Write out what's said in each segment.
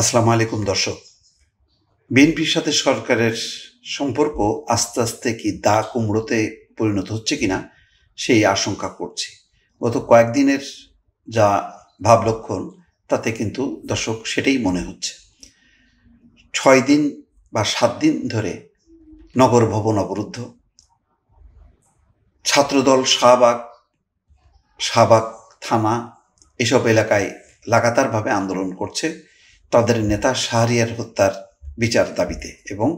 আসসালামু আলাইকুম দর্শক। বিএনপির সাথে সরকারের সম্পর্ক আস্তে আস্তে কি দা কুমড়োতে পরিণত হচ্ছে কিনা সেই আশঙ্কা করছি। গত কয়েকদিনের যা ভাবলক্ষণ তাতে কিন্তু দর্শক সেটাই মনে হচ্ছে। ৬ দিন বা ৭ দিন ধরে নগর ভবন অবরুদ্ধ। ছাত্রদল শাহবাগ থানা এসব এলাকায় লাগাতারভাবে আন্দোলন করছে তাদের নেতা শাহরিয়ার হত্যার বিচার দাবিতে এবং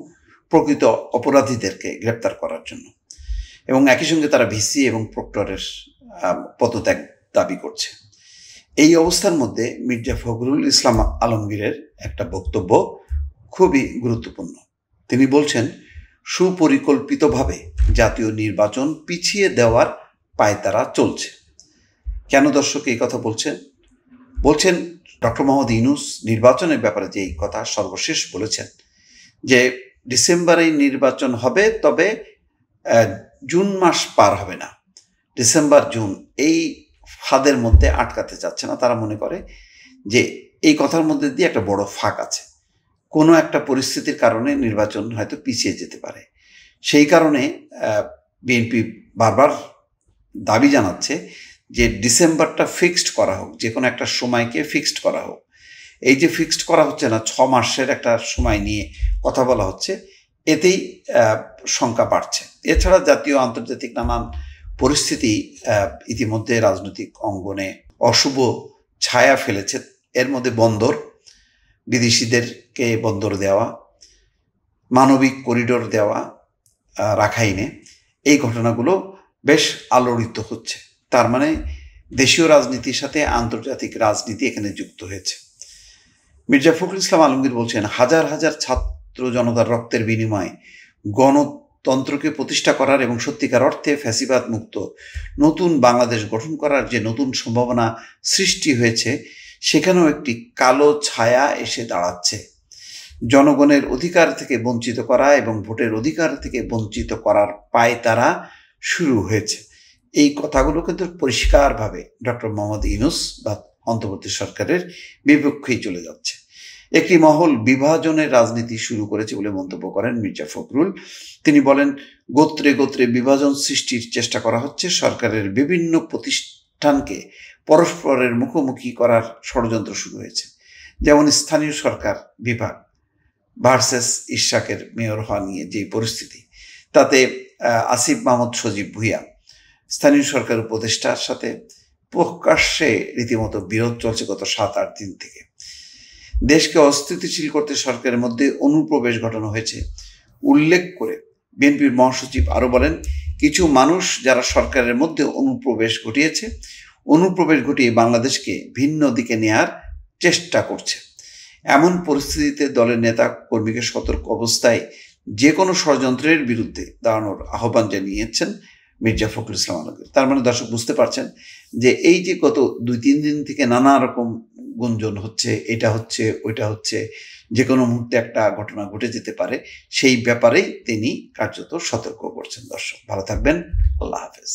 প্রকৃত অপরাধীদেরকে গ্রেপ্তার করার জন্য, এবং একই সঙ্গে তারা ভিসি এবং প্রক্টরের পদত্যাগ দাবি করছে। এই অবস্থার মধ্যে মির্জা ফখরুল ইসলাম আলমগীরের একটা বক্তব্য খুবই গুরুত্বপূর্ণ। তিনি বলছেন, সুপরিকল্পিতভাবে জাতীয় নির্বাচন পিছিয়ে দেওয়ার পায়তারা চলছে। কেন দর্শক এই কথা বলছেন ডক্টর মোহাম্মদ ইউনূস নির্বাচনের ব্যাপারে যে এই কথা সর্বশেষ বলেছেন যে ডিসেম্বরেই নির্বাচন হবে, তবে জুন মাস পার হবে না। ডিসেম্বর জুন এই ফাঁদের মধ্যে আটকাতে চাচ্ছে না। তারা মনে করে যে এই কথার মধ্যে দিয়ে একটা বড় ফাঁক আছে, কোনো একটা পরিস্থিতির কারণে নির্বাচন হয়তো পিছিয়ে যেতে পারে। সেই কারণে বিএনপি বারবার দাবি জানাচ্ছে যে ডিসেম্বরটা ফিক্সড করা হোক, যে কোনো একটা সময়কে ফিক্সড করা হোক। এই যে ফিক্সড করা হচ্ছে না, 6 মাসের একটা সময় নিয়ে কথা বলা হচ্ছে, এতেই শঙ্কা বাড়ছে। এছাড়া জাতীয় আন্তর্জাতিক নানান পরিস্থিতি ইতিমধ্যে রাজনৈতিক অঙ্গনে অশুভ ছায়া ফেলেছে। এর মধ্যে বন্দর, বিদেশিদেরকে বন্দর দেওয়া, মানবিক করিডোর দেওয়া রাখাইনে, এই ঘটনাগুলো বেশ আলোড়িত হচ্ছে। তার মানে দেশীয় রাজনীতির সাথে আন্তর্জাতিক রাজনীতি এখানে যুক্ত হয়েছে। মির্জা ফখরুল ইসলাম আলমগীর বলছেন, হাজার হাজার ছাত্র জনতার রক্তের বিনিময়ে গণতন্ত্রকে প্রতিষ্ঠা করার এবং সত্যিকার অর্থে ফ্যাসিবাদ মুক্ত নতুন বাংলাদেশ গঠন করার যে নতুন সম্ভাবনা সৃষ্টি হয়েছে, সেখানেও একটি কালো ছায়া এসে দাঁড়াচ্ছে। জনগণের অধিকার থেকে বঞ্চিত করা এবং ভোটের অধিকার থেকে বঞ্চিত করার পায়তারা শুরু হয়েছে। এই কথাগুলো কিন্তু পরিষ্কারভাবে ডক্টর মোহাম্মদ ইউনূস বা অন্তর্বর্তী সরকারের বিপক্ষেই চলে যাচ্ছে। একটি মহল বিভাজনের রাজনীতি শুরু করেছে বলে মন্তব্য করেন মির্জা ফখরুল। তিনি বলেন, গোত্রে গোত্রে বিভাজন সৃষ্টির চেষ্টা করা হচ্ছে। সরকারের বিভিন্ন প্রতিষ্ঠানকে পরস্পরের মুখোমুখি করার ষড়যন্ত্র শুরু হয়েছে। যেমন স্থানীয় সরকার বিভাগ ভার্সেস ইশরাকের মেয়র হওয়া নিয়ে যে পরিস্থিতি, তাতে আসিফ মাহমুদ সজীব ভুঁইয়া স্থানীয় সরকার উপদেষ্টার সাথে প্রকাশ্যে রীতিমতো বিরোধ চলছে গত 7-8 দিন থেকে। দেশকে অস্থিতিশীল করতে সরকারের মধ্যে অনুপ্রবেশ ঘটানো হয়েছে উল্লেখ করে বিএনপির মহাসচিব আরও বলেন, কিছু মানুষ যারা সরকারের মধ্যে অনুপ্রবেশ ঘটিয়ে বাংলাদেশকে ভিন্ন দিকে নেয়ার চেষ্টা করছে। এমন পরিস্থিতিতে দলের নেতা কর্মীকে সতর্ক অবস্থায় যে কোনো ষড়যন্ত্রের বিরুদ্ধে দাঁড়ানোর আহ্বান জানিয়েছেন মির্জা ফখরুল ইসলাম আলমগীর। তার মানে দর্শক বুঝতে পারছেন যে এই যে গত 2-3 দিন থেকে নানা রকম গুঞ্জন হচ্ছে, এটা হচ্ছে ওইটা হচ্ছে, যে কোনো মুহূর্তে একটা ঘটনা ঘটে যেতে পারে, সেই ব্যাপারেই তিনি কার্যত সতর্ক করছেন। দর্শক ভালো থাকবেন, আল্লাহ হাফেজ।